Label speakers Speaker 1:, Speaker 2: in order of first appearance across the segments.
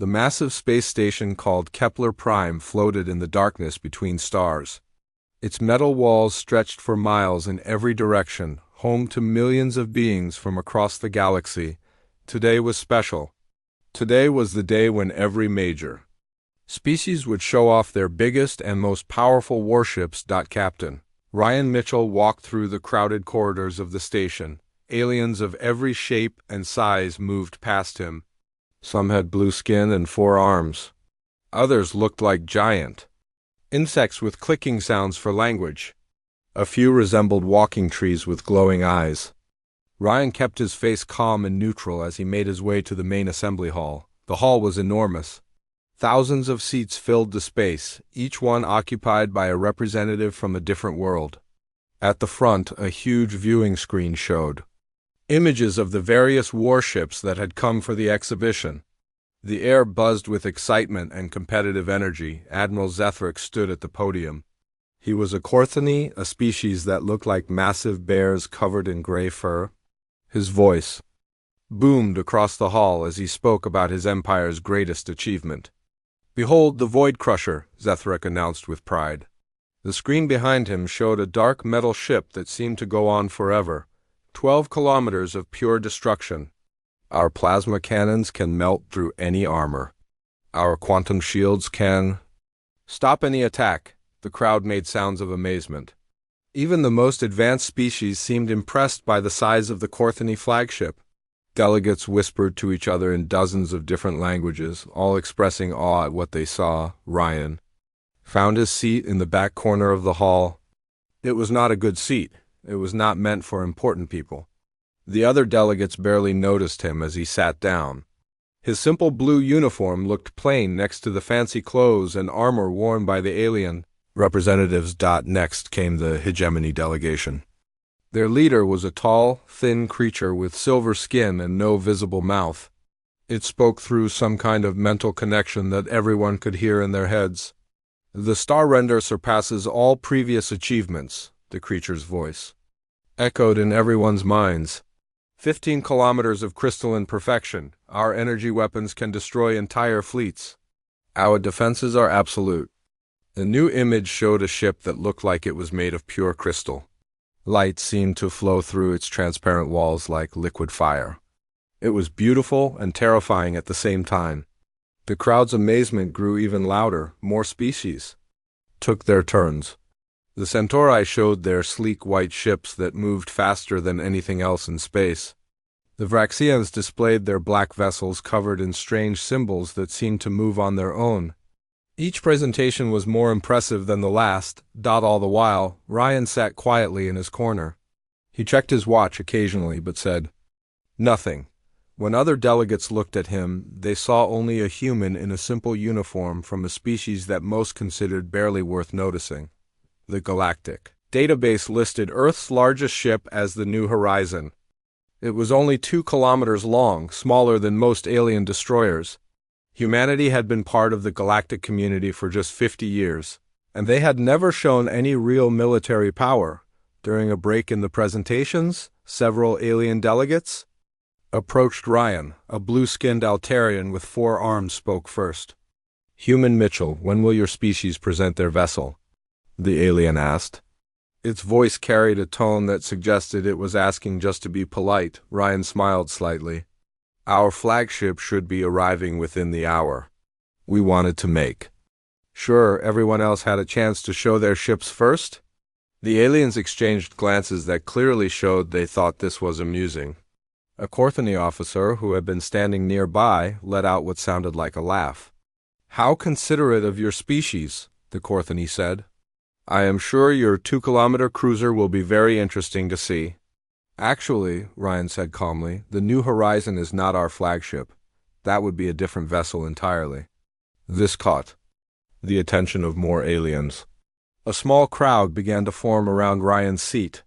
Speaker 1: The massive space station called Kepler Prime floated in the darkness between stars. Its metal walls stretched for miles in every direction, home to millions of beings from across the galaxy. Today was special. Today was the day when every major species would show off their biggest and most powerful warships. Captain Ryan Mitchell walked through the crowded corridors of the station. Aliens of every shape and size moved past him. Some had blue skin and 4 arms. Others looked like giant insects with clicking sounds for language. A few resembled walking trees with glowing eyes. Ryan kept his face calm and neutral as he made his way to the main assembly hall. The hall was enormous. Thousands of seats filled the space, each one occupied by a representative from a different world. At the front, a huge viewing screen showed images of the various warships that had come for the exhibition. The air buzzed with excitement and competitive energy. Admiral Zethric stood at the podium. He was a Corthony, a species that looked like massive bears covered in gray fur. His voice boomed across the hall as he spoke about his empire's greatest achievement. "Behold the Void Crusher," Zethric announced with pride. The screen behind him showed a dark metal ship that seemed to go on forever. 12 kilometers of pure destruction. Our plasma cannons can melt through any armor. Our quantum shields can stop any attack. The crowd made sounds of amazement. Even the most advanced species seemed impressed by the size of the Corthony flagship. Delegates whispered to each other in dozens of different languages, all expressing awe at what they saw. Ryan found his seat in the back corner of the hall. It was not a good seat. It was not meant for important people. The other delegates barely noticed him as he sat down. His simple blue uniform looked plain next to the fancy clothes and armor worn by the alien representatives. Next came the hegemony delegation. Their leader was a tall, thin creature with silver skin and no visible mouth. It spoke through some kind of mental connection that everyone could hear in their heads. "The star render surpasses all previous achievements," the creature's voice echoed in everyone's minds. 15 kilometers of crystalline perfection. Our energy weapons can destroy entire fleets. Our defenses are absolute. The new image showed a ship that looked like it was made of pure crystal. Light seemed to flow through its transparent walls like liquid fire. It was beautiful and terrifying at the same time. The crowd's amazement grew even louder. More species took their turns. The Centauri showed their sleek white ships that moved faster than anything else in space. The Vraxians displayed their black vessels covered in strange symbols that seemed to move on their own. Each presentation was more impressive than the last. All the while, Ryan sat quietly in his corner. He checked his watch occasionally, but said nothing. When other delegates looked at him, they saw only a human in a simple uniform from a species that most considered barely worth noticing. The Galactic database listed Earth's largest ship as the New Horizon. It was only 2 kilometers long, smaller than most alien destroyers. Humanity had been part of the galactic community for just 50 years, and they had never shown any real military power. During a break in the presentations, several alien delegates approached Ryan. A blue-skinned Altarian with 4 arms spoke first. "Human Mitchell, when will your species present their vessel?" the alien asked. Its voice carried a tone that suggested it was asking just to be polite. Ryan smiled slightly. "Our flagship should be arriving within the hour. We wanted to make sure everyone else had a chance to show their ships first." The aliens exchanged glances that clearly showed they thought this was amusing. A Corthony officer who had been standing nearby let out what sounded like a laugh. "How considerate of your species," the Corthony said. "I am sure your 2-kilometer cruiser will be very interesting to see." "Actually," Ryan said calmly, "the New Horizon is not our flagship. That would be a different vessel entirely." This caught the attention of more aliens. A small crowd began to form around Ryan's seat.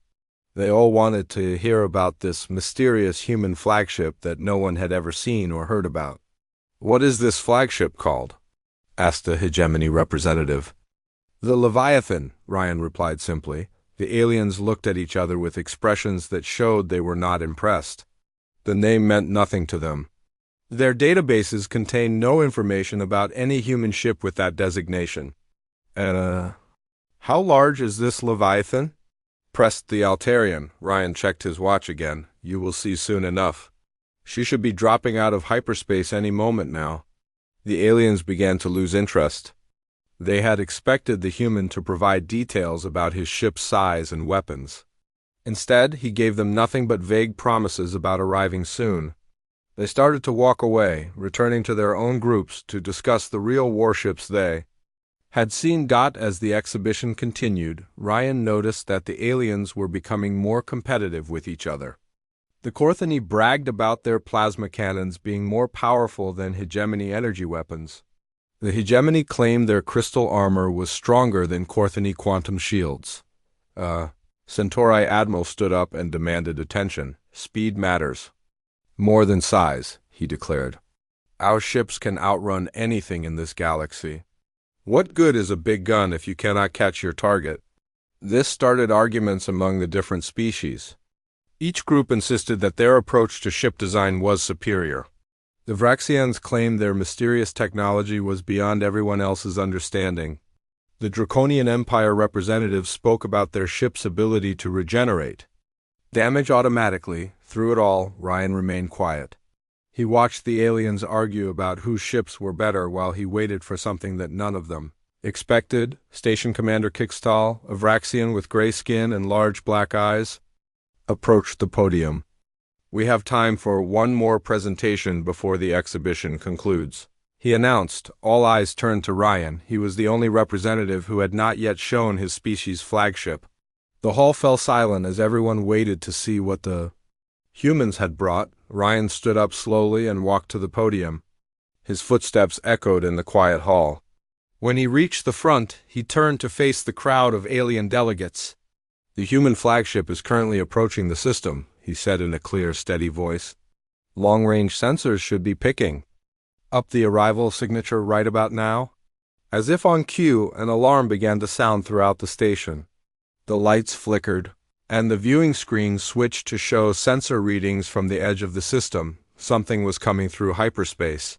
Speaker 1: They all wanted to hear about this mysterious human flagship that no one had ever seen or heard about. "What is this flagship called?" asked the hegemony representative. "The Leviathan," Ryan replied simply. The aliens looked at each other with expressions that showed they were not impressed. The name meant nothing to them. Their databases contain no information about any human ship with that designation. How large is this Leviathan? Pressed the Altarian. Ryan checked his watch again. You will see soon enough. She should be dropping out of hyperspace any moment now. The aliens began to lose interest. They had expected the human to provide details about his ship's size and weapons. Instead, he gave them nothing but vague promises about arriving soon. They started to walk away, returning to their own groups to discuss the real warships they had seen. As the exhibition continued, Ryan noticed that the aliens were becoming more competitive with each other. The Corthony bragged about their plasma cannons being more powerful than hegemony energy weapons. The hegemony claimed their crystal armor was stronger than Corthony quantum shields. Centauri Admiral stood up and demanded attention. Speed matters. More than size, he declared. Our ships can outrun anything in this galaxy. What good is a big gun if you cannot catch your target? This started arguments among the different species. Each group insisted that their approach to ship design was superior. The Vraxians claimed their mysterious technology was beyond everyone else's understanding. The Draconian Empire representatives spoke about their ship's ability to regenerate damage automatically. Through it all, Ryan remained quiet. He watched the aliens argue about whose ships were better while he waited for something that none of them expected. Station Commander Kickstall, a Vraxian with gray skin and large black eyes, approached the podium. We have time for one more presentation before the exhibition concludes, he announced. All eyes turned to Ryan. He was the only representative who had not yet shown his species' flagship. The hall fell silent as everyone waited to see what the humans had brought. Ryan stood up slowly and walked to the podium. His footsteps echoed in the quiet hall. When he reached the front, he turned to face the crowd of alien delegates. The human flagship is currently approaching the system, he said in a clear, steady voice. Long-range sensors should be picking up the arrival signature right about now. As if on cue, an alarm began to sound throughout the station. The lights flickered, and the viewing screen switched to show sensor readings from the edge of the system. Something was coming through hyperspace.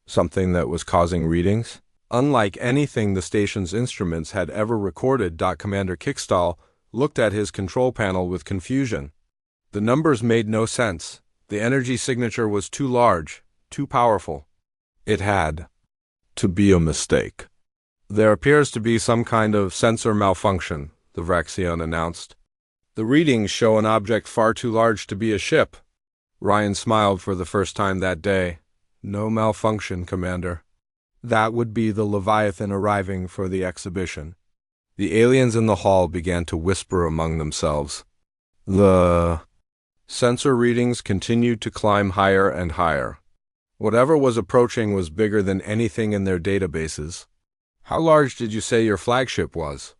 Speaker 1: Something that was causing readings? Unlike anything the station's instruments had ever recorded. Commander Kickstall looked at his control panel with confusion. The numbers made no sense. The energy signature was too large, too powerful. It had to be a mistake. There appears to be some kind of sensor malfunction, the Vraxian announced. The readings show an object far too large to be a ship. Ryan smiled for the first time that day. No malfunction, Commander. That would be the Leviathan arriving for the exhibition. The aliens in the hall began to whisper among themselves. The sensor readings continued to climb higher and higher. Whatever was approaching was bigger than anything in their databases. How large did you say your flagship was?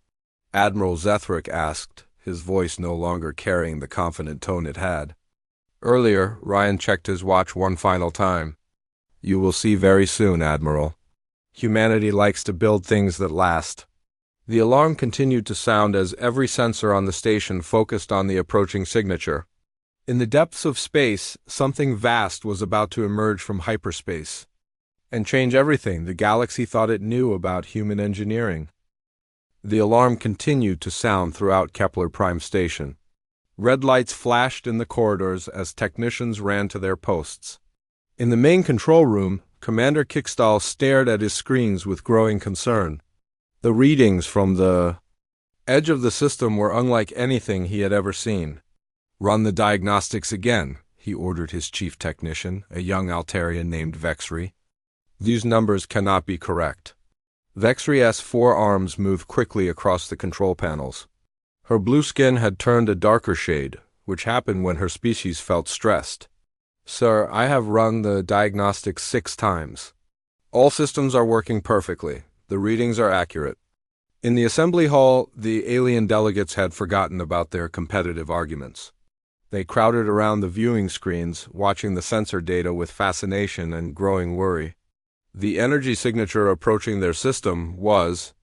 Speaker 1: Admiral Zethric asked, his voice no longer carrying the confident tone it had. Earlier, Ryan checked his watch one final time. You will see very soon, Admiral. Humanity likes to build things that last. The alarm continued to sound as every sensor on the station focused on the approaching signature. In the depths of space, something vast was about to emerge from hyperspace and change everything the galaxy thought it knew about human engineering. The alarm continued to sound throughout Kepler Prime Station. Red lights flashed in the corridors as technicians ran to their posts. In the main control room, Commander Kickstall stared at his screens with growing concern. The readings from the edge of the system were unlike anything he had ever seen. Run the diagnostics again, he ordered his chief technician, a young Altarian named Vexry. These numbers cannot be correct. Vexry's four arms moved quickly across the control panels. Her blue skin had turned a darker shade, which happened when her species felt stressed. Sir, I have run the diagnostics 6 times. All systems are working perfectly. The readings are accurate. In the assembly hall, the alien delegates had forgotten about their competitive arguments. They crowded around the viewing screens, watching the sensor data with fascination and growing worry. The energy signature approaching their system was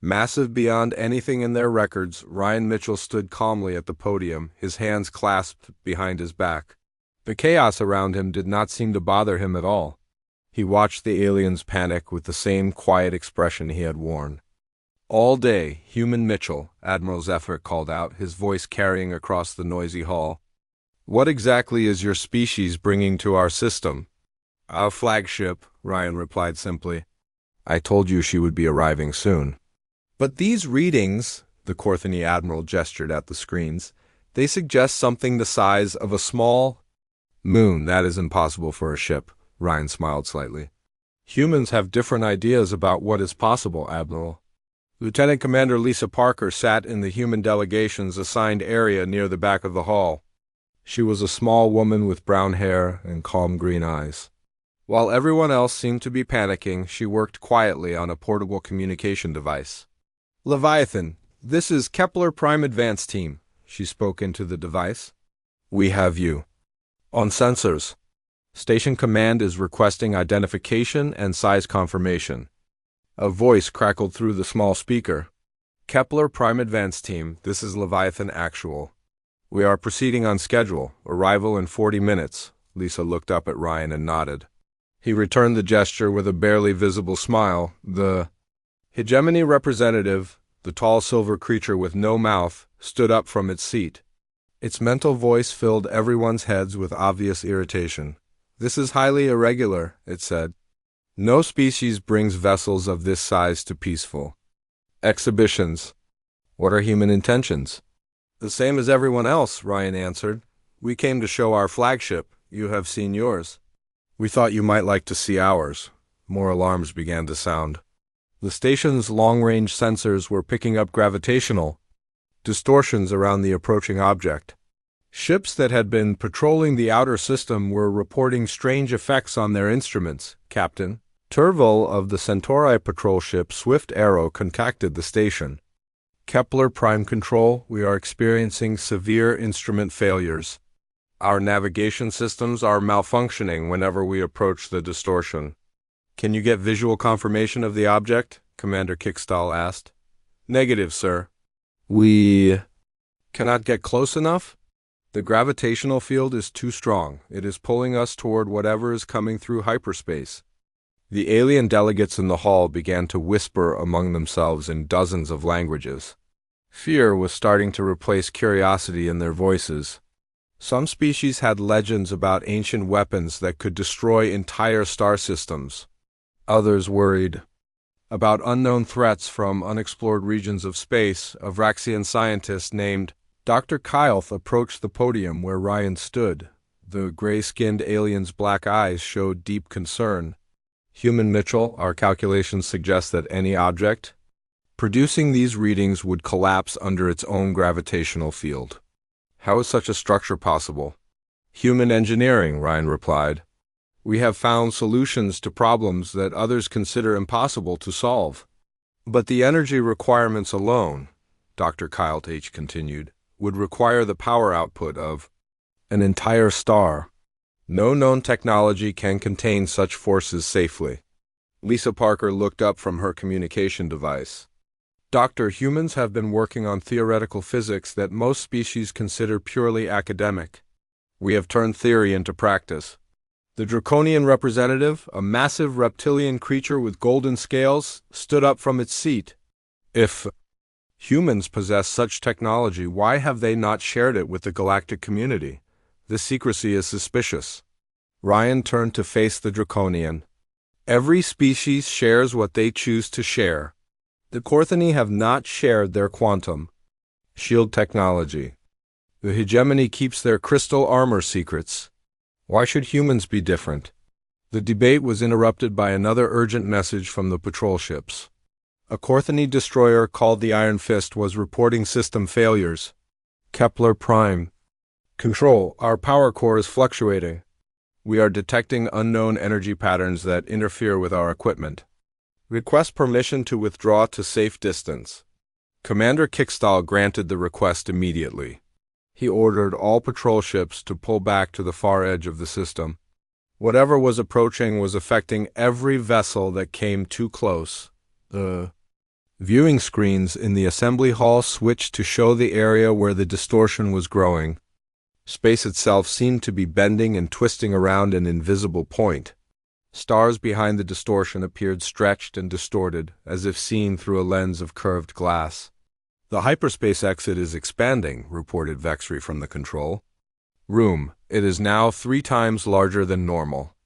Speaker 1: massive beyond anything in their records. Ryan Mitchell stood calmly at the podium, his hands clasped behind his back. The chaos around him did not seem to bother him at all. He watched the aliens panic with the same quiet expression he had worn. "All day, Human Mitchell," Admiral Zephyr called out, his voice carrying across the noisy hall. "What exactly is your species bringing to our system?" "Our flagship," Ryan replied simply. "I told you she would be arriving soon." "But these readings," the Corthany Admiral gestured at the screens, "they suggest something the size of a small moon." "That is impossible for a ship," Ryan smiled slightly. "Humans have different ideas about what is possible, Admiral." Lieutenant Commander Lisa Parker sat in the human delegation's assigned area near the back of the hall. She was a small woman with brown hair and calm green eyes. While everyone else seemed to be panicking, she worked quietly on a portable communication device. "Leviathan, this is Kepler Prime Advance Team," she spoke into the device. "We have you on sensors. Station Command is requesting identification and size confirmation." A voice crackled through the small speaker. "Kepler Prime Advance Team, this is Leviathan Actual. We are proceeding on schedule. Arrival in 40 minutes. Lisa looked up at Ryan and nodded. He returned the gesture with a barely visible smile. The hegemony representative, the tall silver creature with no mouth, stood up from its seat. Its mental voice filled everyone's heads with obvious irritation. "This is highly irregular," it said. "No species brings vessels of this size to peaceful exhibitions. What are human intentions?" "The same as everyone else," Ryan answered. "We came to show our flagship. You have seen yours. We thought you might like to see ours." More alarms began to sound. The station's long-range sensors were picking up gravitational distortions around the approaching object. Ships that had been patrolling the outer system were reporting strange effects on their instruments, Captain. Turville of the Centauri patrol ship Swift Arrow contacted the station. "Kepler Prime Control, we are experiencing severe instrument failures. Our navigation systems are malfunctioning whenever we approach the distortion." "Can you get visual confirmation of the object?" Commander Kickstall asked. "Negative, sir. We cannot get close enough? The gravitational field is too strong. It is pulling us toward whatever is coming through hyperspace." The alien delegates in the hall began to whisper among themselves in dozens of languages. Fear was starting to replace curiosity in their voices. Some species had legends about ancient weapons that could destroy entire star systems. Others worried about unknown threats from unexplored regions of space. A Vraxian scientist named Dr. Kylth approached the podium where Ryan stood. The gray-skinned alien's black eyes showed deep concern. "Human Mitchell, our calculations suggest that any object producing these readings would collapse under its own gravitational field." "How is such a structure possible?" "Human engineering," Ryan replied. "We have found solutions to problems that others consider impossible to solve." "But the energy requirements alone," Dr. Kyle H. continued, "would require the power output of an entire star. No known technology can contain such forces safely." Lisa Parker looked up from her communication device. "Doctor, humans have been working on theoretical physics that most species consider purely academic. We have turned theory into practice." The draconian representative, a massive reptilian creature with golden scales, stood up from its seat. "If humans possess such technology, why have they not shared it with the galactic community? This secrecy is suspicious." Ryan turned to face the draconian. "Every species shares what they choose to share. The Corthany have not shared their quantum shield technology. The hegemony keeps their crystal armor secrets. Why should humans be different?" The debate was interrupted by another urgent message from the patrol ships. A Corthany destroyer called the Iron Fist was reporting system failures. "Kepler Prime Control, our power core is fluctuating. We are detecting unknown energy patterns that interfere with our equipment. Request permission to withdraw to safe distance." Commander Kickstall granted the request immediately. He ordered all patrol ships to pull back to the far edge of the system. Whatever was approaching was affecting every vessel that came too close. The viewing screens in the assembly hall switched to show the area where the distortion was growing. Space itself seemed to be bending and twisting around an invisible point. Stars behind the distortion appeared stretched and distorted, as if seen through a lens of curved glass. "The hyperspace exit is expanding," reported Vexry from the control room. "It is now 3 times larger than normal."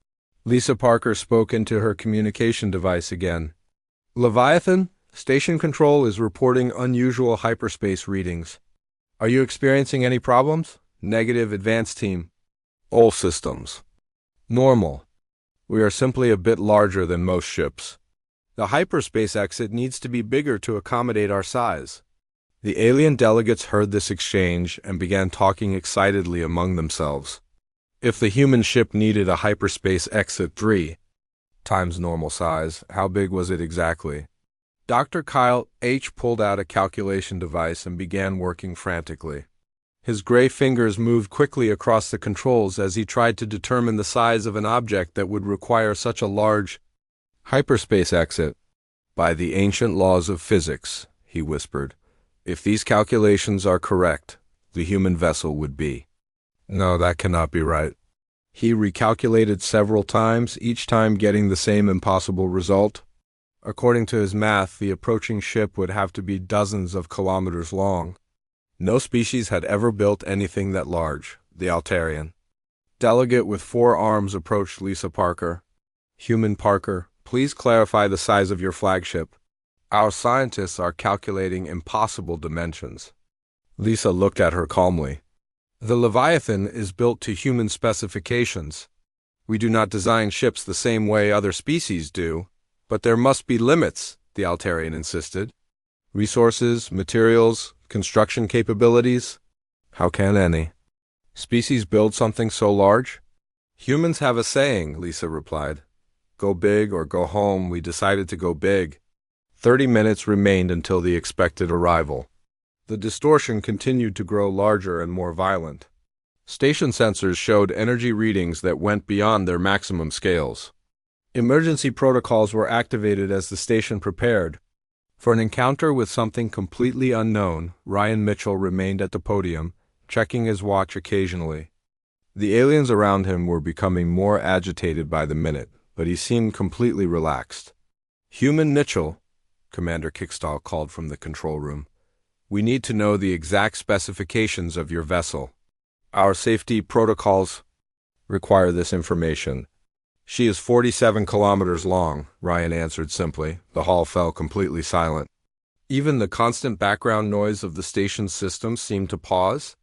Speaker 1: Lisa Parker spoke into her communication device again. "Leviathan, station control is reporting unusual hyperspace readings. Are you experiencing any problems?" "Negative, advanced team." "All systems normal. We are simply a bit larger than most ships. The hyperspace exit needs to be bigger to accommodate our size." The alien delegates heard this exchange and began talking excitedly among themselves. If the human ship needed a hyperspace exit 3 times normal size, how big was it exactly? Dr. Kyle H. pulled out a calculation device and began working frantically. His gray fingers moved quickly across the controls as he tried to determine the size of an object that would require such a large hyperspace exit. "By the ancient laws of physics," he whispered, "if these calculations are correct, the human vessel would be—" "No, that cannot be right." He recalculated several times, each time getting the same impossible result. According to his math, the approaching ship would have to be dozens of kilometers long. No species had ever built anything that large. The Altarian delegate with 4 arms approached Lisa Parker. "Human Parker, please clarify the size of your flagship. Our scientists are calculating impossible dimensions." Lisa looked at her calmly. "The Leviathan is built to human specifications. We do not design ships the same way other species do, but there must be limits," the Altarian insisted. "Resources, materials, construction capabilities. How can any species build something so large?" "Humans have a saying," Lisa replied. "Go big or go home." We decided to go big. 30 minutes remained until the expected arrival. The distortion continued to grow larger and more violent. Station sensors showed energy readings that went beyond their maximum scales. Emergency protocols were activated as the station prepared for an encounter with something completely unknown. Ryan Mitchell remained at the podium, checking his watch occasionally. The aliens around him were becoming more agitated by the minute, but he seemed completely relaxed. "Human Mitchell," Commander Kickstall called from the control room, "we need to know the exact specifications of your vessel. Our safety protocols require this information." "She is 47 kilometers long," Ryan answered simply. The hall fell completely silent. Even the constant background noise of the station system seemed to pause.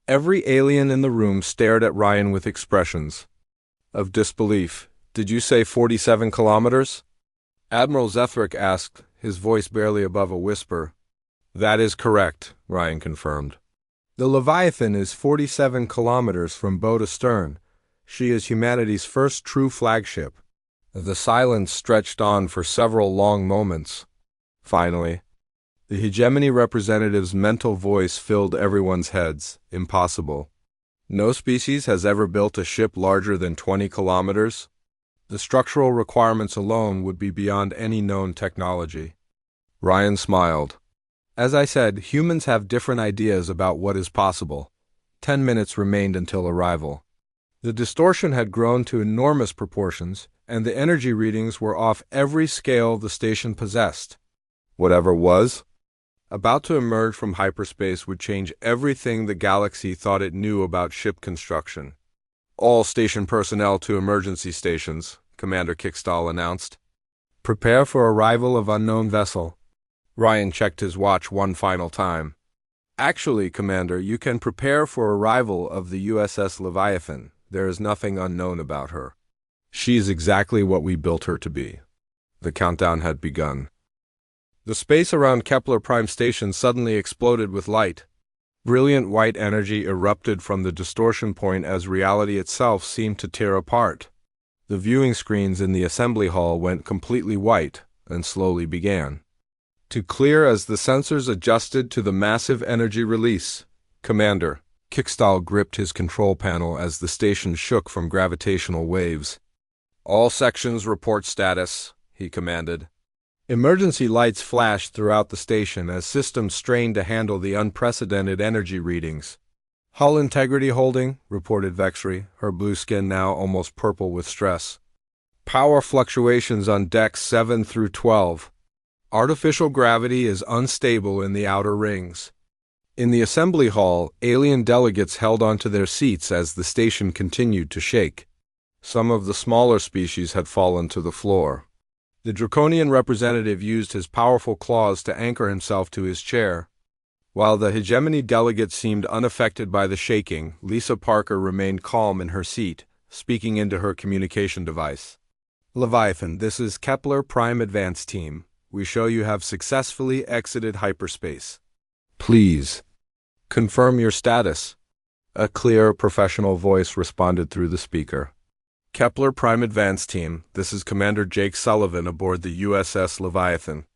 Speaker 1: Every alien in the room stared at Ryan with expressions of disbelief. "Did you say 47 kilometers?" Admiral Zethric asked, his voice barely above a whisper. "That is correct," Ryan confirmed. "The Leviathan is 47 kilometers from bow to stern. She is humanity's first true flagship." The silence stretched on for several long moments. Finally, the hegemony representative's mental voice filled everyone's heads. "Impossible. No species has ever built a ship larger than 20 kilometers. The structural requirements alone would be beyond any known technology." Ryan smiled. "As I said, humans have different ideas about what is possible." 10 minutes remained until arrival. The distortion had grown to enormous proportions, and the energy readings were off every scale the station possessed. Whatever was about to emerge from hyperspace would change everything the galaxy thought it knew about ship construction. "All station personnel to emergency stations," Commander Kickstall announced. "Prepare for arrival of unknown vessel." Ryan checked his watch one final time. "Actually, Commander, you can prepare for arrival of the USS Leviathan. There is nothing unknown about her. She is exactly what we built her to be." The countdown had begun. The space around Kepler Prime Station suddenly exploded with light. Brilliant white energy erupted from the distortion point as reality itself seemed to tear apart. The viewing screens in the assembly hall went completely white and slowly began to clear as the sensors adjusted to the massive energy release. "Commander." Kickstall gripped his control panel as the station shook from gravitational waves. "All sections report status," he commanded. Emergency lights flashed throughout the station as systems strained to handle the unprecedented energy readings. Hull integrity holding, reported Vexry, her blue skin now almost purple with stress. Power fluctuations on decks 7 through 12. Artificial gravity is unstable in the outer rings. In the assembly hall, alien delegates held onto their seats as the station continued to shake. Some of the smaller species had fallen to the floor. The draconian representative used his powerful claws to anchor himself to his chair. While the hegemony delegate seemed unaffected by the shaking, Lisa Parker remained calm in her seat, speaking into her communication device. Leviathan, this is Kepler Prime Advance Team. We show you have successfully exited hyperspace. Please confirm your status. A clear, professional voice responded through the speaker. Kepler Prime Advance Team, this is Commander Jake Sullivan aboard the USS Leviathan.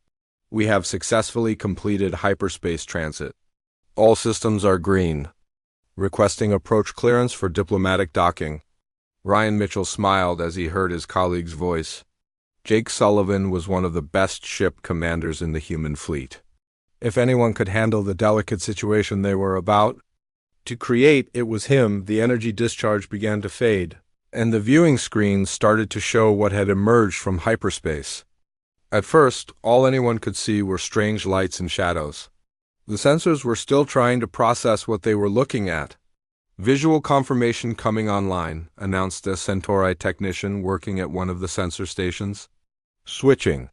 Speaker 1: We have successfully completed hyperspace transit. All systems are green. Requesting approach clearance for diplomatic docking. Ryan Mitchell smiled as he heard his colleague's voice. Jake Sullivan was one of the best ship commanders in the human fleet. If anyone could handle the delicate situation they were about to create, it was him. The energy discharge began to fade, and the viewing screen started to show what had emerged from hyperspace. At first, all anyone could see were strange lights and shadows. The sensors were still trying to process what they were looking at. Visual confirmation coming online, announced a Centauri technician working at one of the sensor stations. Switching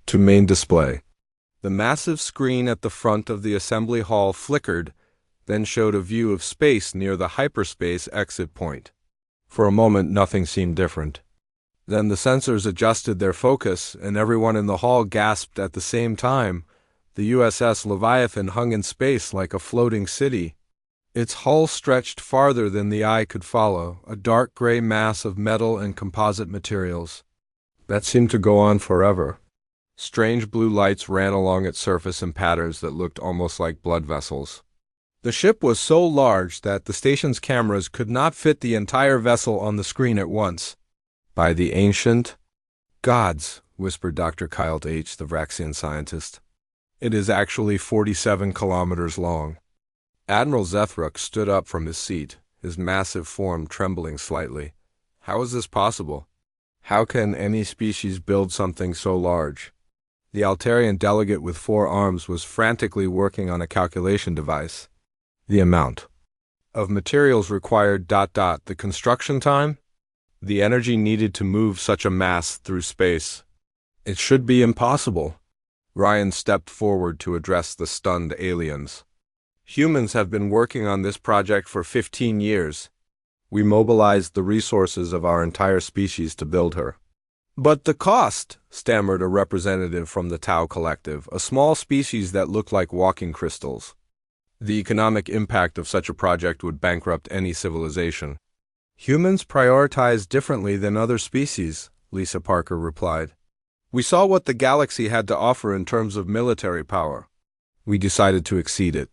Speaker 1: to main display. The massive screen at the front of the assembly hall flickered, then showed a view of space near the hyperspace exit point. For a moment, nothing seemed different. Then the sensors adjusted their focus, and everyone in the hall gasped at the same time. The USS Leviathan hung in space like a floating city. Its hull stretched farther than the eye could follow, a dark gray mass of metal and composite materials. That seemed to go on forever. Strange blue lights ran along its surface in patterns that looked almost like blood vessels. The ship was so large that the station's cameras could not fit the entire vessel on the screen at once. By the ancient gods, whispered Dr. Kyle H., the Vraxian scientist. It is actually 47 kilometers long. Admiral Zethruck stood up from his seat, his massive form trembling slightly. How is this possible? How can any species build something so large? The Altarian delegate with 4 arms was frantically working on a calculation device. The amount of materials required ... The construction time? The energy needed to move such a mass through space. It should be impossible. Ryan stepped forward to address the stunned aliens. Humans have been working on this project for 15 years. We mobilized the resources of our entire species to build her. But the cost, stammered a representative from the Tau Collective, a small species that looked like walking crystals. The economic impact of such a project would bankrupt any civilization. Humans prioritize differently than other species, Lisa Parker replied. We saw what the galaxy had to offer in terms of military power. We decided to exceed it.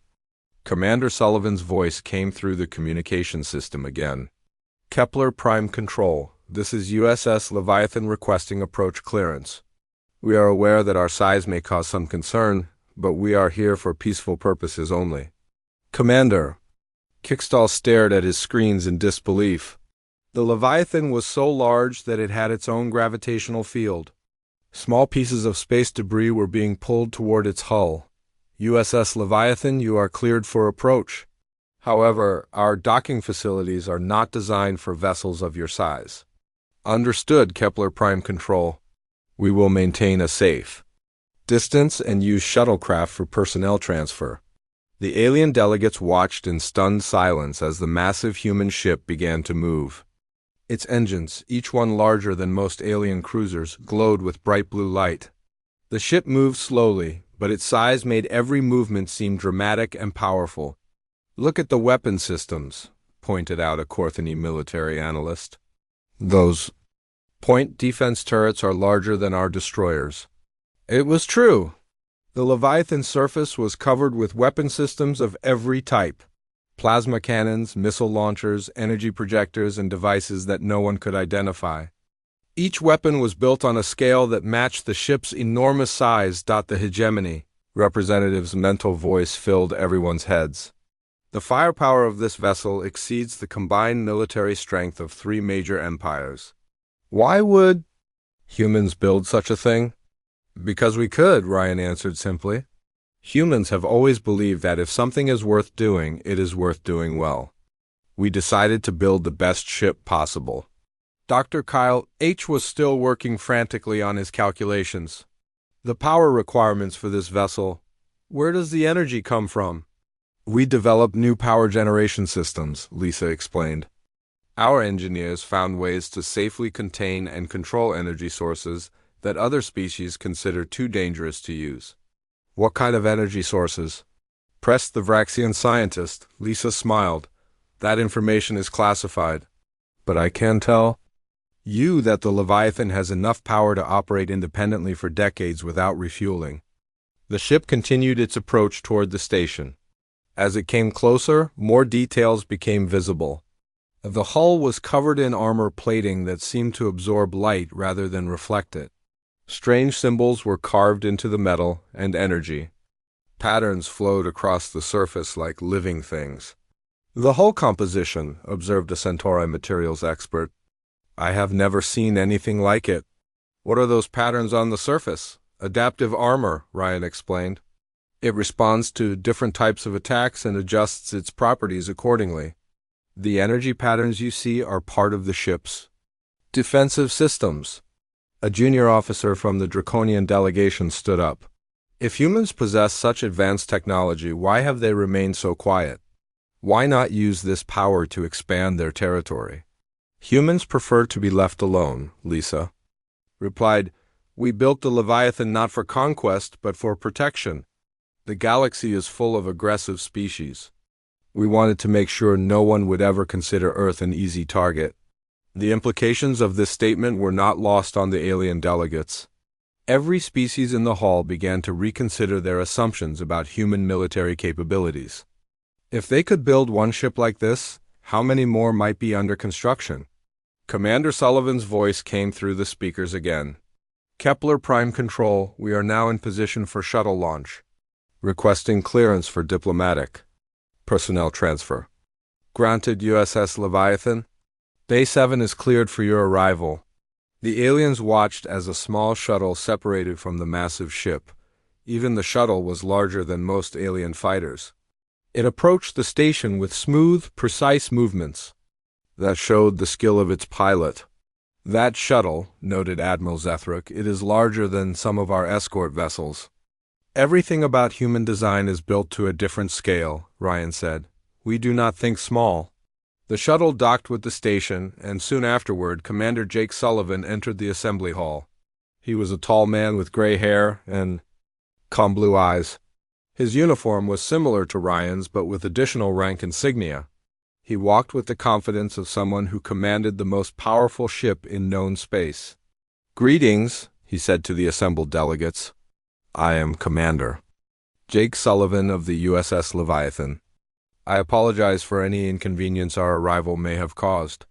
Speaker 1: Commander Sullivan's voice came through the communication system again. Kepler Prime Control, this is USS Leviathan requesting approach clearance. We are aware that our size may cause some concern, but we are here for peaceful purposes only. Commander. Kickstall stared at his screens in disbelief. The Leviathan was so large that it had its own gravitational field. Small pieces of space debris were being pulled toward its hull. USS Leviathan, you are cleared for approach. However, our docking facilities are not designed for vessels of your size. Understood, Kepler Prime Control. We will maintain a safe distance and use shuttlecraft for personnel transfer. The alien delegates watched in stunned silence as the massive human ship began to move. Its engines, each one larger than most alien cruisers, glowed with bright blue light. The ship moved slowly, but its size made every movement seem dramatic and powerful. Look at the weapon systems, pointed out a Corthany military analyst. Those point defense turrets are larger than our destroyers. It was true. The Leviathan's surface was covered with weapon systems of every type. Plasma cannons, missile launchers, energy projectors, and devices that no one could identify. Each weapon was built on a scale that matched the ship's enormous size. The hegemony, representative's mental voice filled everyone's heads. The firepower of this vessel exceeds the combined military strength of three major empires. Why would humans build such a thing? Because we could, Ryan answered simply. Humans have always believed that if something is worth doing, it is worth doing well. We decided to build the best ship possible. Dr. Kyle H. was still working frantically on his calculations. The power requirements for this vessel. Where does the energy come from? We developed new power generation systems, Lisa explained. Our engineers found ways to safely contain and control energy sources that other species consider too dangerous to use. What kind of energy sources? Pressed the Vraxian scientist. Lisa smiled. That information is classified. But I can tell you that the Leviathan has enough power to operate independently for decades without refueling. The ship continued its approach toward the station. As it came closer, more details became visible. The hull was covered in armor plating that seemed to absorb light rather than reflect it. Strange symbols were carved into the metal and energy. Patterns flowed across the surface like living things. The hull composition, observed a Centauri materials expert. I have never seen anything like it. What are those patterns on the surface? Adaptive armor, Ryan explained. It responds to different types of attacks and adjusts its properties accordingly. The energy patterns you see are part of the ship's defensive systems. A junior officer from the Draconian delegation stood up. If humans possess such advanced technology, why have they remained so quiet? Why not use this power to expand their territory? Humans prefer to be left alone, Lisa replied. We built the Leviathan not for conquest, but for protection. The galaxy is full of aggressive species. We wanted to make sure no one would ever consider Earth an easy target. The implications of this statement were not lost on the alien delegates. Every species in the hall began to reconsider their assumptions about human military capabilities. If they could build one ship like this, how many more might be under construction? Commander Sullivan's voice came through the speakers again. Kepler Prime Control, we are now in position for shuttle launch. Requesting clearance for diplomatic personnel transfer. Granted, USS Leviathan. Day 7 is cleared for your arrival. The aliens watched as a small shuttle separated from the massive ship. Even the shuttle was larger than most alien fighters. It approached the station with smooth, precise movements that showed the skill of its pilot. That shuttle, noted Admiral Zethric, it is larger than some of our escort vessels. Everything about human design is built to a different scale, Ryan said. We do not think small. The shuttle docked with the station, and soon afterward, Commander Jake Sullivan entered the assembly hall. He was a tall man with gray hair and calm blue eyes. His uniform was similar to Ryan's, but with additional rank insignia. He walked with the confidence of someone who commanded the most powerful ship in known space. Greetings, he said to the assembled delegates. I am Commander Jake Sullivan of the USS Leviathan. I apologize for any inconvenience our arrival may have caused.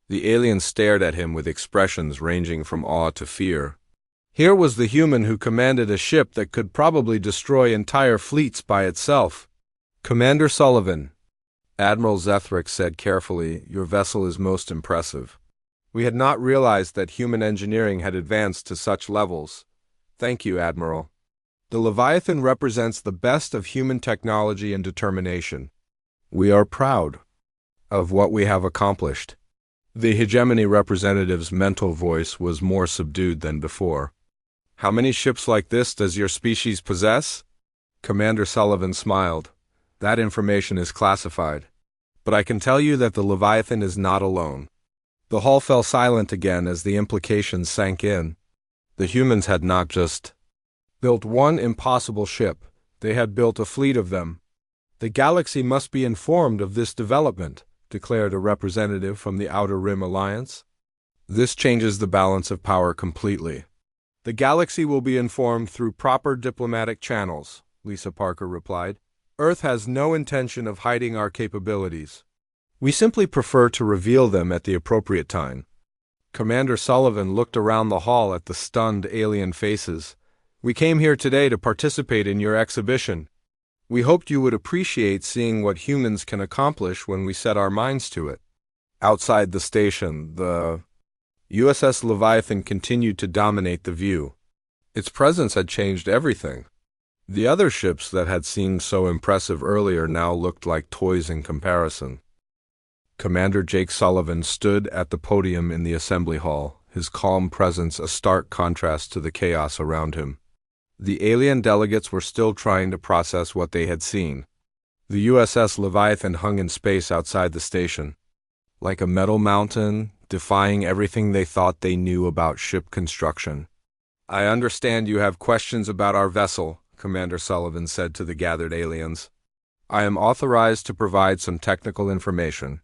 Speaker 1: The aliens stared at him with expressions ranging from awe to fear. Here was the human who commanded a ship that could probably destroy entire fleets by itself. Commander Sullivan, Admiral Zethric said carefully, your vessel is most impressive. We had not realized that human engineering had advanced to such levels. Thank you, Admiral. The Leviathan represents the best of human technology and determination. We are proud of what we have accomplished. The hegemony representative's mental voice was more subdued than before. How many ships like this does your species possess? Commander Sullivan smiled. That information is classified. But I can tell you that the Leviathan is not alone. The hall fell silent again as the implications sank in. The humans had not just built one impossible ship, they had built a fleet of them. The galaxy must be informed of this development, declared a representative from the Outer Rim Alliance. This changes the balance of power completely. The galaxy will be informed through proper diplomatic channels, Lisa Parker replied. Earth has no intention of hiding our capabilities. We simply prefer to reveal them at the appropriate time. Commander Sullivan looked around the hall at the stunned alien faces. We came here today to participate in your exhibition. We hoped you would appreciate seeing what humans can accomplish when we set our minds to it. Outside the station, the USS Leviathan continued to dominate the view. Its presence had changed everything. The other ships that had seemed so impressive earlier now looked like toys in comparison. Commander Jake Sullivan stood at the podium in the assembly hall, his calm presence a stark contrast to the chaos around him. The alien delegates were still trying to process what they had seen. The USS Leviathan hung in space outside the station, like a metal mountain, defying everything they thought they knew about ship construction. "I understand you have questions about our vessel," Commander Sullivan said to the gathered aliens. "I am authorized to provide some technical information,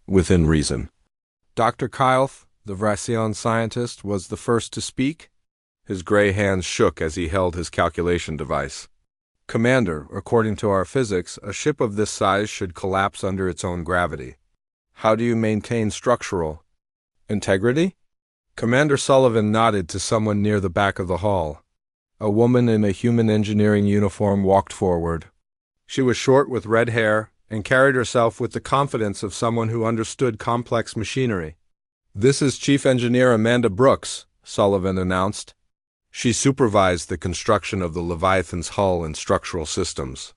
Speaker 1: within reason." Dr. Kylth, the Vracion scientist, was the first to speak. His gray hands shook as he held his calculation device. "Commander, according to our physics, a ship of this size should collapse under its own gravity. How do you maintain structural integrity?" Commander Sullivan nodded to someone near the back of the hall. A woman in a human engineering uniform walked forward. She was short with red hair and carried herself with the confidence of someone who understood complex machinery. "This is Chief Engineer Amanda Brooks," Sullivan announced. She supervised the construction of the Leviathan's hull and structural systems.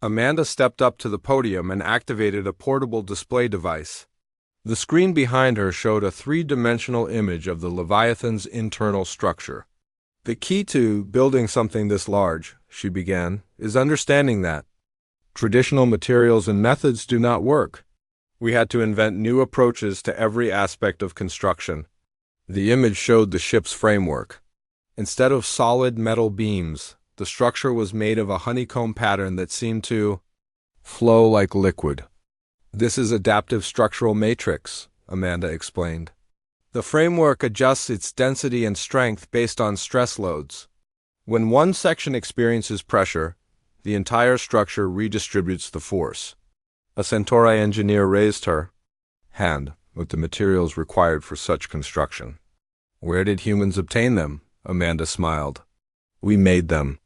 Speaker 1: Amanda stepped up to the podium and activated a portable display device. The screen behind her showed a three-dimensional image of the Leviathan's internal structure. "The key to building something this large," she began, "is understanding that traditional materials and methods do not work. We had to invent new approaches to every aspect of construction." The image showed the ship's framework. Instead of solid metal beams, the structure was made of a honeycomb pattern that seemed to flow like liquid. "This is adaptive structural matrix," Amanda explained. "The framework adjusts its density and strength based on stress loads. When one section experiences pressure, the entire structure redistributes the force." A Centauri engineer raised her hand with the materials required for such construction. "Where did humans obtain them?" Amanda smiled. "We made them."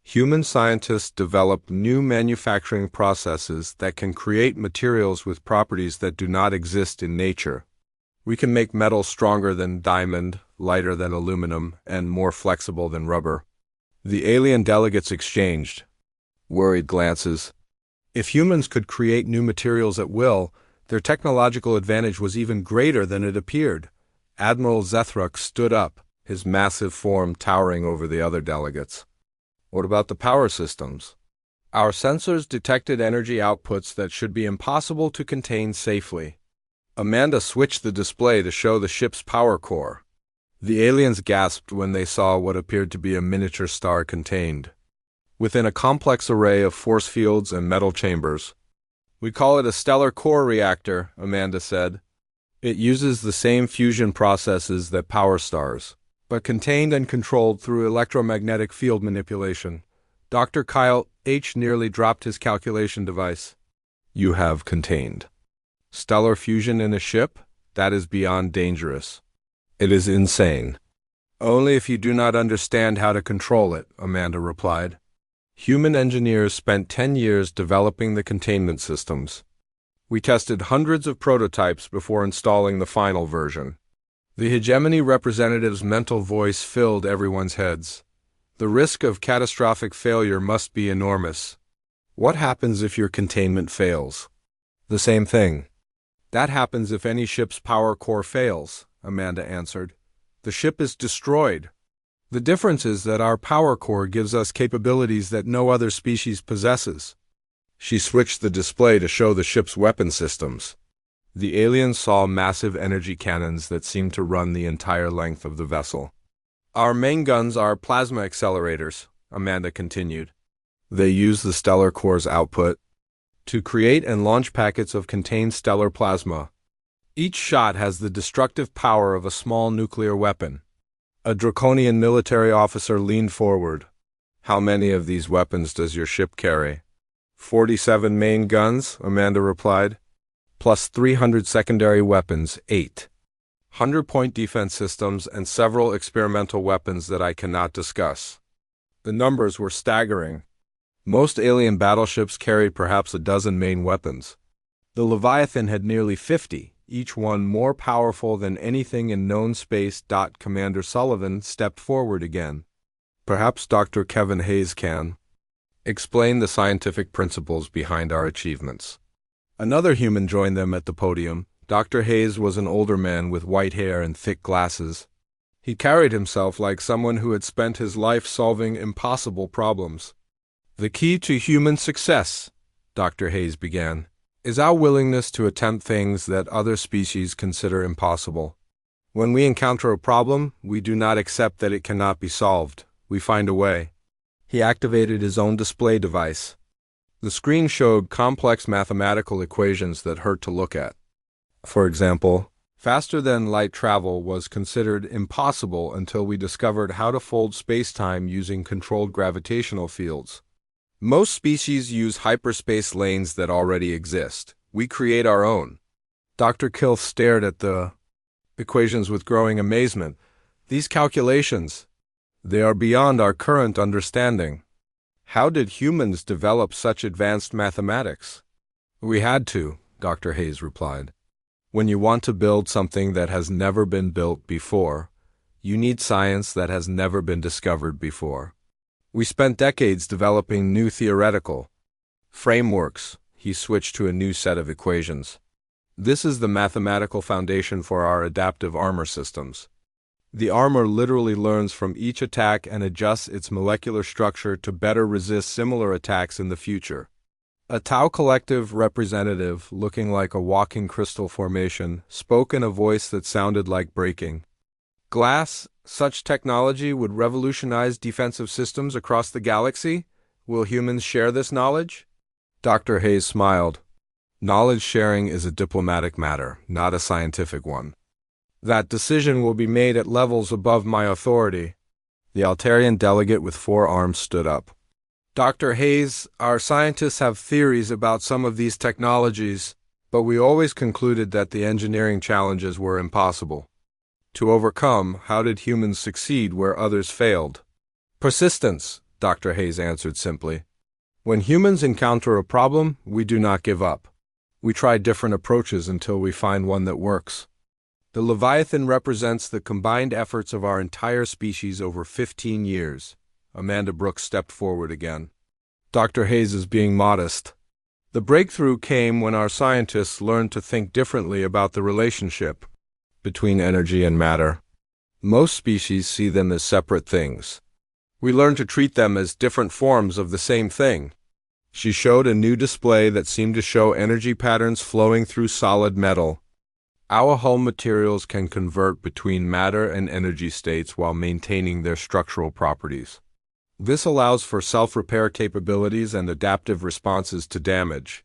Speaker 1: Human scientists develop new manufacturing processes that can create materials with properties that do not exist in nature. We can make metal stronger than diamond, lighter than aluminum, and more flexible than rubber. The alien delegates exchanged worried glances. If humans could create new materials at will, their technological advantage was even greater than it appeared. Admiral Zethruck stood up, his massive form towering over the other delegates. "What about the power systems?" "Our sensors detected energy outputs that should be impossible to contain safely." Amanda switched the display to show the ship's power core. The aliens gasped when they saw what appeared to be a miniature star contained within a complex array of force fields and metal chambers. "We call it a stellar core reactor," Amanda said. "It uses the same fusion processes that power stars, but contained and controlled through electromagnetic field manipulation." Dr. Kyle H. nearly dropped his calculation device. "You have contained stellar fusion in a ship? That is beyond dangerous. It is insane." "Only if you do not understand how to control it," Amanda replied. Human engineers spent 10 years developing the containment systems. We tested hundreds of prototypes before installing the final version. The hegemony representative's mental voice filled everyone's heads. "The risk of catastrophic failure must be enormous." "What happens if your containment fails?" "The same thing." "That happens if any ship's power core fails," Amanda answered. "The ship is destroyed. The difference is that our power core gives us capabilities that no other species possesses." She switched the display to show the ship's weapon systems. The aliens saw massive energy cannons that seemed to run the entire length of the vessel. "Our main guns are plasma accelerators," Amanda continued. "They use the stellar core's output to create and launch packets of contained stellar plasma. Each shot has the destructive power of a small nuclear weapon." A draconian military officer leaned forward. "How many of these weapons does your ship carry?" 47 main guns," Amanda replied, "plus 300 secondary weapons, 8. 100-point defense systems, and several experimental weapons that I cannot discuss." The numbers were staggering. Most alien battleships carried perhaps a dozen main weapons. The Leviathan had nearly 50, each one more powerful than anything in known space. Commander Sullivan stepped forward again. Perhaps Dr. Kevin Hayes can explain the scientific principles behind our achievements. Another human joined them at the podium. Dr. Hayes was an older man with white hair and thick glasses. He carried himself like someone who had spent his life solving impossible problems. The key to human success, Dr. Hayes began, is our willingness to attempt things that other species consider impossible. When we encounter a problem, we do not accept that it cannot be solved. We find a way. He activated his own display device. The screen showed complex mathematical equations that hurt to look at. For example, faster-than-light travel was considered impossible until we discovered how to fold space-time using controlled gravitational fields. Most species use hyperspace lanes that already exist. We create our own. Dr. Kilth stared at the equations with growing amazement. These calculations, they are beyond our current understanding. How did humans develop such advanced mathematics? We had to, Dr. Hayes replied. When you want to build something that has never been built before, you need science that has never been discovered before. We spent decades developing new theoretical frameworks. He switched to a new set of equations. This is the mathematical foundation for our adaptive armor systems. The armor literally learns from each attack and adjusts its molecular structure to better resist similar attacks in the future. A Tau Collective representative, looking like a walking crystal formation, spoke in a voice that sounded like breaking glass. Such technology would revolutionize defensive systems across the galaxy. Will humans share this knowledge? Dr. Hayes smiled. Knowledge sharing is a diplomatic matter, not a scientific one. That decision will be made at levels above my authority. The Altarian delegate with 4 arms stood up. Dr. Hayes, our scientists have theories about some of these technologies, but we always concluded that the engineering challenges were impossible to overcome. How did humans succeed where others failed? Persistence, Dr. Hayes answered simply. When humans encounter a problem, we do not give up. We try different approaches until we find one that works. The Leviathan represents the combined efforts of our entire species over 15 years. Amanda Brooks stepped forward again. Dr. Hayes is being modest. The breakthrough came when our scientists learned to think differently about the relationship between energy and matter. Most species see them as separate things. We learned to treat them as different forms of the same thing. She showed a new display that seemed to show energy patterns flowing through solid metal. Our hull materials can convert between matter and energy states while maintaining their structural properties. This allows for self-repair capabilities and adaptive responses to damage.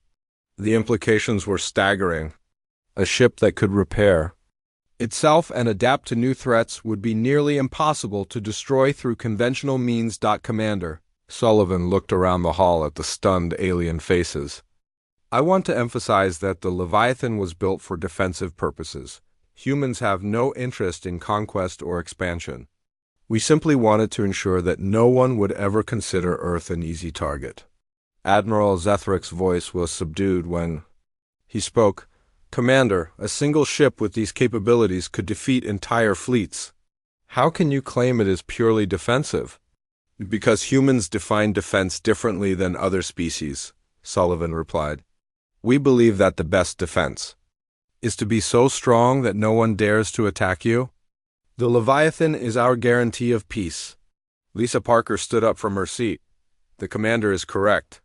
Speaker 1: The implications were staggering. A ship that could repair itself and adapt to new threats would be nearly impossible to destroy through conventional means. Commander Sullivan looked around the hall at the stunned alien faces. I want to emphasize that the Leviathan was built for defensive purposes. Humans have no interest in conquest or expansion. We simply wanted to ensure that no one would ever consider Earth an easy target. Admiral Zethrick's voice was subdued when he spoke. Commander, a single ship with these capabilities could defeat entire fleets. How can you claim it is purely defensive? Because humans define defense differently than other species, Sullivan replied. We believe that the best defense is to be so strong that no one dares to attack you. The Leviathan is our guarantee of peace. Lisa Parker stood up from her seat. The commander is correct.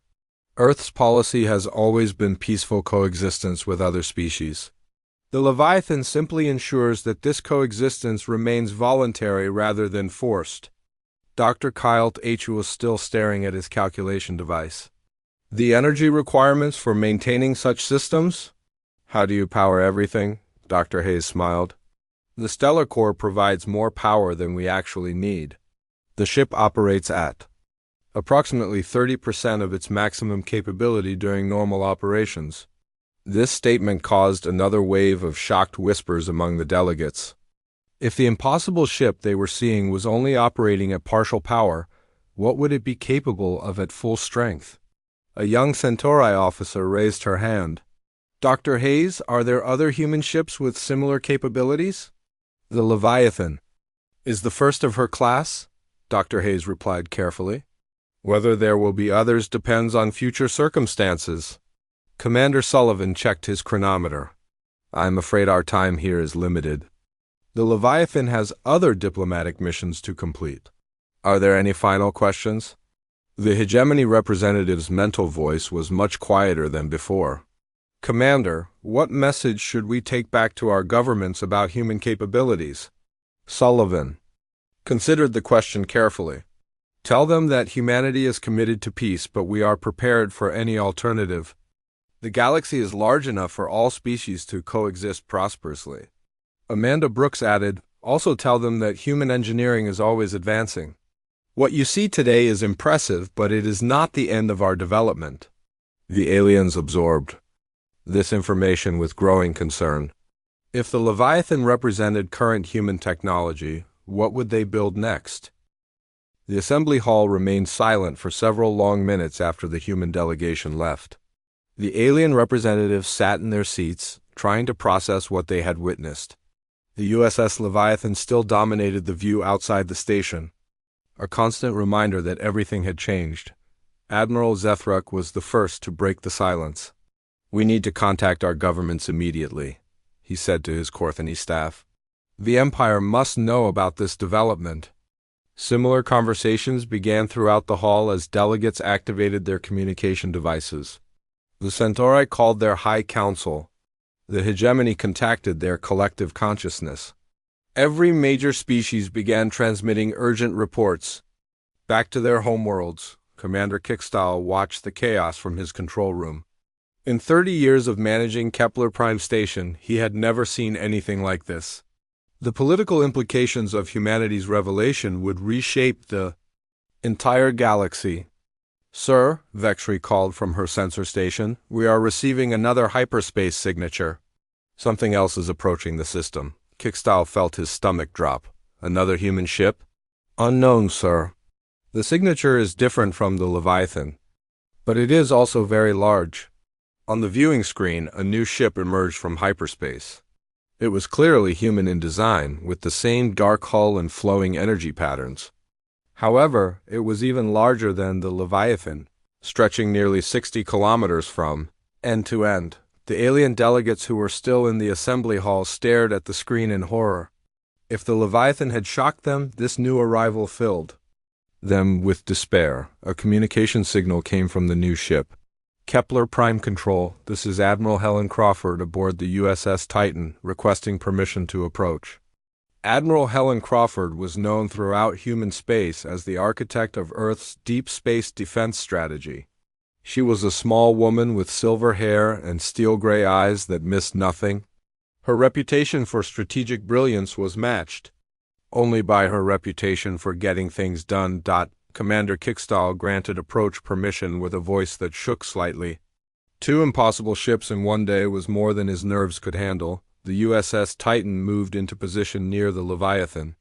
Speaker 1: Earth's policy has always been peaceful coexistence with other species. The Leviathan simply ensures that this coexistence remains voluntary rather than forced. Dr. Kyle H. was still staring at his calculation device. The energy requirements for maintaining such systems? How do you power everything? Dr. Hayes smiled. The stellar core provides more power than we actually need. The ship operates at approximately 30% of its maximum capability during normal operations. This statement caused another wave of shocked whispers among the delegates. If the impossible ship they were seeing was only operating at partial power, What would it be capable of at full strength? A young Centauri officer raised her hand. Dr. Hayes, are there other human ships with similar capabilities? The Leviathan is the first of her class, Dr. Hayes replied carefully. Whether there will be others depends on future circumstances. Commander Sullivan checked his chronometer. I'm afraid our time here is limited. The Leviathan has other diplomatic missions to complete. Are there any final questions? The hegemony representative's mental voice was much quieter than before. Commander, what message should we take back to our governments about human capabilities? Sullivan considered the question carefully. Tell them that humanity is committed to peace, but we are prepared for any alternative. The galaxy is large enough for all species to coexist prosperously. Amanda Brooks added, also tell them that human engineering is always advancing. What you see today is impressive, but it is not the end of our development. The aliens absorbed this information with growing concern. If the Leviathan represented current human technology, what would they build next? The assembly hall remained silent for several long minutes after the human delegation left. The alien representatives sat in their seats, trying to process what they had witnessed. The USS Leviathan still dominated the view outside the station, a constant reminder that everything had changed. Admiral Zethruck was the first to break the silence. We need to contact our governments immediately, he said to his Corthany staff. The Empire must know about this development. Similar conversations began throughout the hall as delegates activated their communication devices. The Centauri called their High Council. The hegemony contacted their collective consciousness. Every major species began transmitting urgent reports. Back to their homeworlds, Commander Kickstall watched the chaos from his control room. In 30 years of managing Kepler Prime Station, he had never seen anything like this. The political implications of humanity's revelation would reshape the entire galaxy. Sir, Vexry called from her sensor station, we are receiving another hyperspace signature. Something else is approaching the system. Kickstall felt his stomach drop. Another human ship? Unknown, sir. The signature is different from the Leviathan, but it is also very large. On the viewing screen, a new ship emerged from hyperspace. It was clearly human in design, with the same dark hull and flowing energy patterns. However, it was even larger than the Leviathan, stretching nearly 60 kilometers from end to end. The alien delegates who were still in the assembly hall stared at the screen in horror. If the Leviathan had shocked them, this new arrival filled them with despair. A communication signal came from the new ship. Kepler Prime Control, this is Admiral Helen Crawford aboard the USS Titan, requesting permission to approach. Admiral Helen Crawford was known throughout human space as the architect of Earth's deep space defense strategy. She was a small woman with silver hair and steel-gray eyes that missed nothing. Her reputation for strategic brilliance was matched only by her reputation for getting things done. Commander Kickstall granted approach permission with a voice that shook slightly. 2 impossible ships in one day was more than his nerves could handle. The USS Titan moved into position near the Leviathan.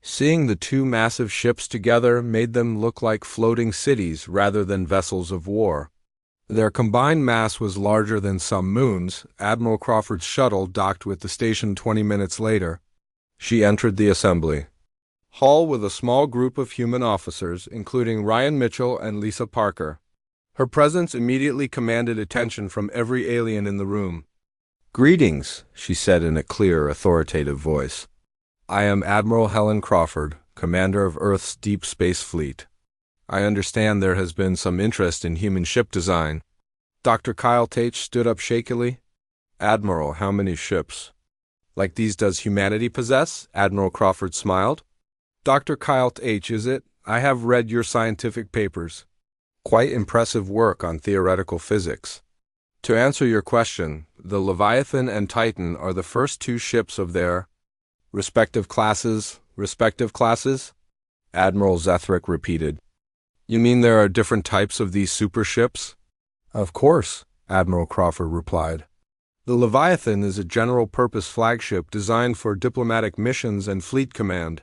Speaker 1: Seeing the 2 massive ships together made them look like floating cities rather than vessels of war. Their combined mass was larger than some moons. Admiral Crawford's shuttle docked with the station 20 minutes later. She entered the assembly hall with a small group of human officers, including Ryan Mitchell and Lisa Parker. Her presence immediately commanded attention from every alien in the room. Greetings, she said in a clear, authoritative voice. I am Admiral Helen Crawford, commander of Earth's Deep Space Fleet. I understand there has been some interest in human ship design. Dr. Kyle Tate stood up shakily. Admiral, how many ships? Like these does humanity possess? Admiral Crawford smiled. Dr. Kyle H., is it? I have read your scientific papers. Quite impressive work on theoretical physics. To answer your question, the Leviathan and Titan are the first 2 ships of their respective classes. Respective classes? Admiral Zethrick repeated. You mean there are different types of these super ships? Of course, Admiral Crawford replied. The Leviathan is a general-purpose flagship designed for diplomatic missions and fleet command.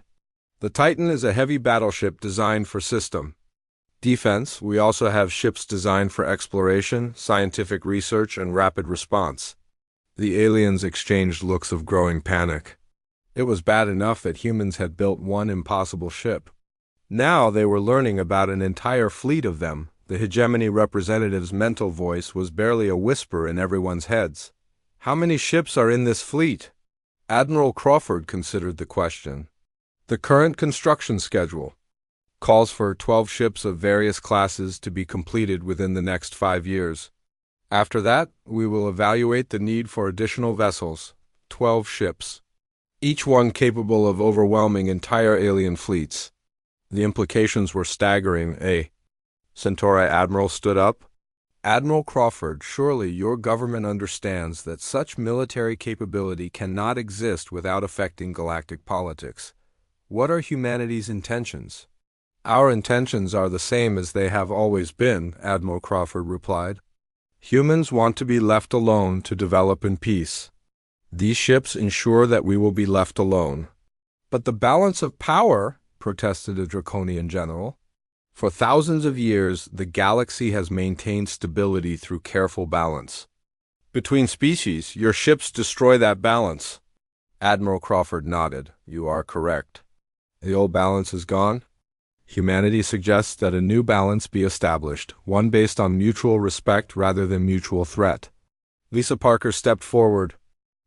Speaker 1: The Titan is a heavy battleship designed for system Defense, we also have ships designed for exploration, scientific research, and rapid response. The aliens exchanged looks of growing panic. It was bad enough that humans had built one impossible ship. Now they were learning about an entire fleet of them. The hegemony representative's mental voice was barely a whisper in everyone's heads. How many ships are in this fleet? Admiral Crawford considered the question. The current construction schedule calls for 12 ships of various classes to be completed within the next 5 years. After that, we will evaluate the need for additional vessels, 12 ships, each one capable of overwhelming entire alien fleets. The implications were staggering. A Centauri admiral stood up. Admiral Crawford, surely your government understands that such military capability cannot exist without affecting galactic politics. What are humanity's intentions? Our intentions are the same as they have always been, Admiral Crawford replied. Humans want to be left alone to develop in peace. These ships ensure that we will be left alone. But the balance of power, protested a draconian general. For thousands of years, the galaxy has maintained stability through careful balance. Between species, your ships destroy that balance. Admiral Crawford nodded. You are correct. The old balance is gone. Humanity suggests that a new balance be established, one based on mutual respect rather than mutual threat. Lisa Parker stepped forward.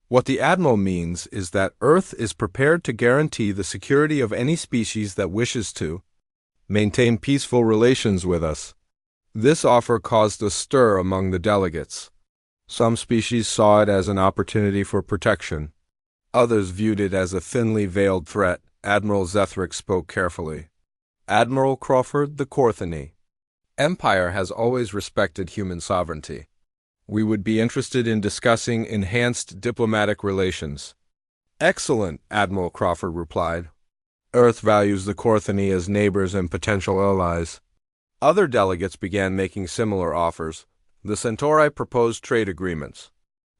Speaker 1: What the Admiral means is that Earth is prepared to guarantee the security of any species that wishes to maintain peaceful relations with us. This offer caused a stir among the delegates. Some species saw it as an opportunity for protection. Others viewed it as a thinly veiled threat. Admiral Zethric spoke carefully. Admiral Crawford, the Corthany. Empire has always respected human sovereignty. We would be interested in discussing enhanced diplomatic relations. Excellent, Admiral Crawford replied. Earth values the Corthany as neighbors and potential allies. Other delegates began making similar offers. The Centauri proposed trade agreements.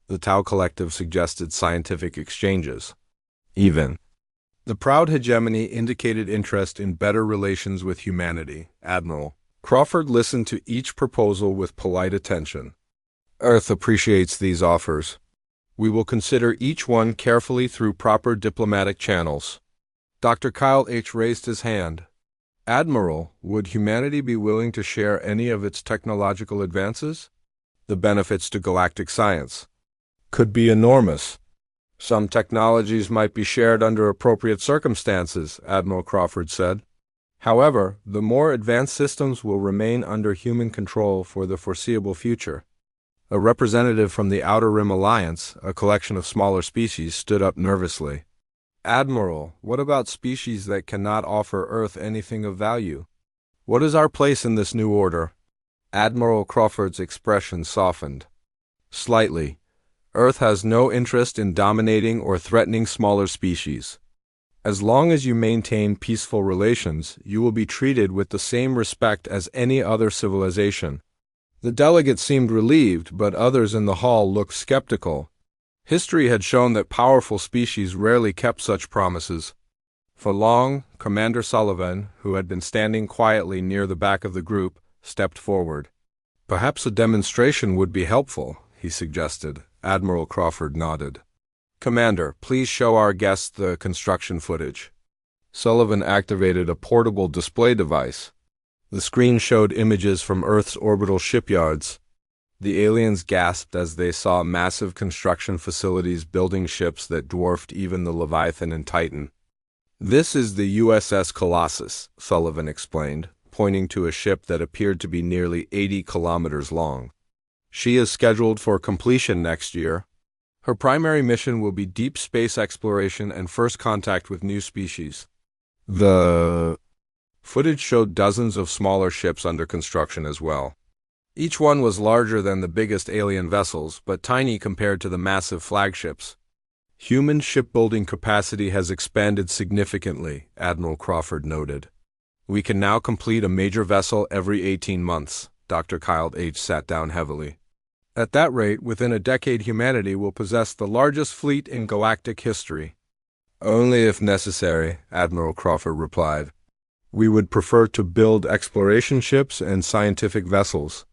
Speaker 1: The Tau Collective suggested scientific exchanges. The proud hegemony indicated interest in better relations with humanity. Admiral Crawford listened to each proposal with polite attention. Earth appreciates these offers. We will consider each one carefully through proper diplomatic channels. Dr. Kyle H. raised his hand. Admiral, would humanity be willing to share any of its technological advances? The benefits to galactic science could be enormous. Some technologies might be shared under appropriate circumstances, Admiral Crawford said. However, the more advanced systems will remain under human control for the foreseeable future. A representative from the Outer Rim Alliance, a collection of smaller species, stood up nervously. Admiral, what about species that cannot offer Earth anything of value? What is our place in this new order? Admiral Crawford's expression softened. Slightly. Earth has no interest in dominating or threatening smaller species. As long as you maintain peaceful relations, you will be treated with the same respect as any other civilization. The delegates seemed relieved, but others in the hall looked skeptical. History had shown that powerful species rarely kept such promises. For long, Commander Sullivan, who had been standing quietly near the back of the group, stepped forward. Perhaps a demonstration would be helpful, he suggested. Admiral Crawford nodded. Commander, please show our guests the construction footage. Sullivan activated a portable display device. The screen showed images from Earth's orbital shipyards. The aliens gasped as they saw massive construction facilities building ships that dwarfed even the Leviathan and Titan. This is the USS Colossus, Sullivan explained, pointing to a ship that appeared to be nearly 80 kilometers long. She is scheduled for completion next year. Her primary mission will be deep space exploration and first contact with new species. The footage showed dozens of smaller ships under construction as well. Each one was larger than the biggest alien vessels, but tiny compared to the massive flagships. Human shipbuilding capacity has expanded significantly, Admiral Crawford noted. We can now complete a major vessel every 18 months. Dr. Kyle H. sat down heavily. At that rate, within a decade humanity will possess the largest fleet in galactic history. Only if necessary, Admiral Crawford replied. We would prefer to build exploration ships and scientific vessels.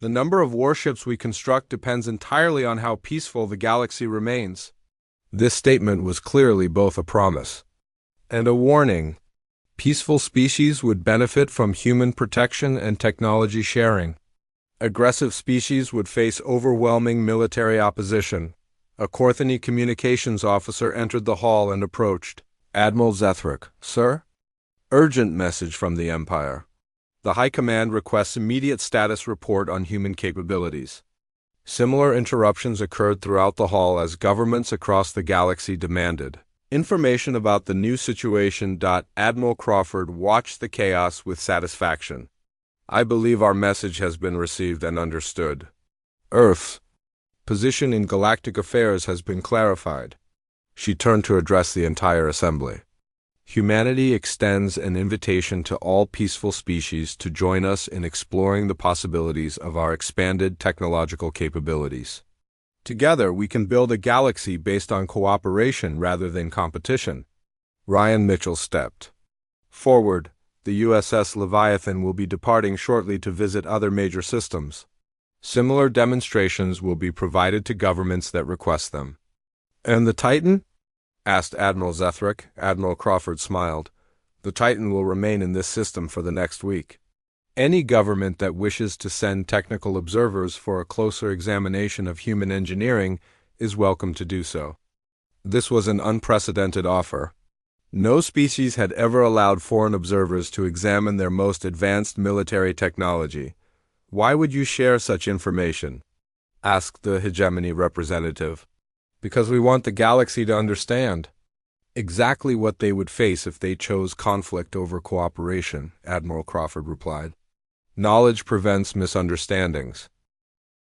Speaker 1: The number of warships we construct depends entirely on how peaceful the galaxy remains. This statement was clearly both a promise and a warning. Peaceful species would benefit from human protection and technology sharing. Aggressive species would face overwhelming military opposition. A Corthany communications officer entered the hall and approached. Admiral Zethric, sir? Urgent message from the Empire. The High Command requests immediate status report on human capabilities. Similar interruptions occurred throughout the hall as governments across the galaxy demanded information about the new situation. Admiral Crawford watched the chaos with satisfaction. I believe our message has been received and understood. Earth's position in galactic affairs has been clarified. She turned to address the entire assembly. Humanity extends an invitation to all peaceful species to join us in exploring the possibilities of our expanded technological capabilities. Together, we can build a galaxy based on cooperation rather than competition. Ryan Mitchell stepped forward. The USS Leviathan will be departing shortly to visit other major systems. Similar demonstrations will be provided to governments that request them. And the Titan? Asked Admiral Zethric. Admiral Crawford smiled. The Titan will remain in this system for the next week. Any government that wishes to send technical observers for a closer examination of human engineering is welcome to do so. This was an unprecedented offer. No species had ever allowed foreign observers to examine their most advanced military technology. Why would you share such information? Asked the hegemony representative. Because we want the galaxy to understand exactly what they would face if they chose conflict over cooperation, Admiral Crawford replied. Knowledge prevents misunderstandings.